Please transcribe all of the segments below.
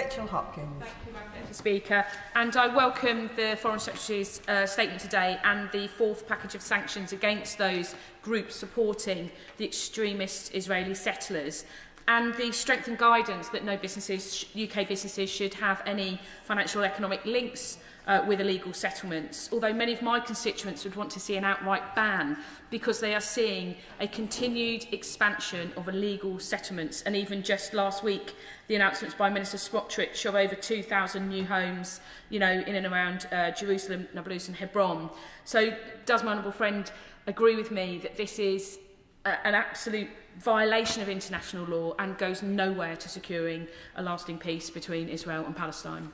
Rachel Hopkins. Thank you, Madam Speaker. And I welcome the Foreign Secretary's statement today and the fourth package of sanctions against those groups supporting the extremist Israeli settlers, and the strengthened guidance that no businesses, UK businesses, should have any financial or economic links with illegal settlements, although many of my constituents would want to see an outright ban because they are seeing a continued expansion of illegal settlements. And even just last week, the announcements by Minister Smotrich of over 2,000 new homes, in and around Jerusalem, Nablus and Hebron. So does my honourable friend agree with me that this is an absolute violation of international law and goes nowhere to securing a lasting peace between Israel and Palestine?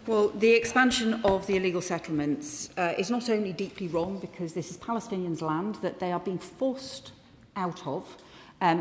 Well, the expansion of the illegal settlements is not only deeply wrong because this is Palestinians' land that they are being forced out of,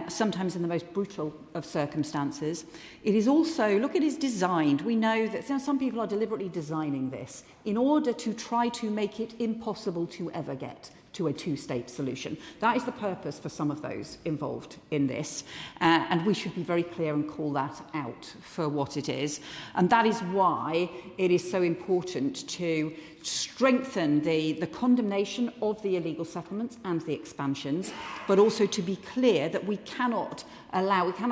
sometimes in the most brutal of circumstances. It is also, look, it is designed. We know that some people are deliberately designing this in order to try to make it impossible to ever get to a two-state solution. That is the purpose for some of those involved in this, and we should be very clear and call that out for what it is. And that is why it is so important to strengthen the condemnation of the illegal settlements and the expansions, but also to be clear that we cannot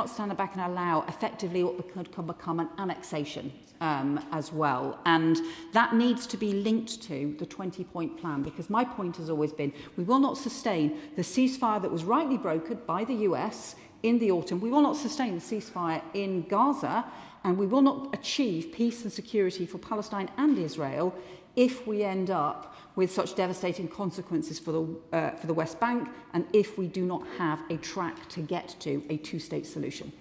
stand back and allow effectively what could become an annexation as well. And that needs to be linked to the 20-point plan, because my point has always been we will not sustain the ceasefire that was rightly brokered by the US in the autumn. We will not sustain the ceasefire in Gaza, and we will not achieve peace and security for Palestine and Israel if we end up with such devastating consequences for the West Bank, and if we do not have a track to get to a two-state solution.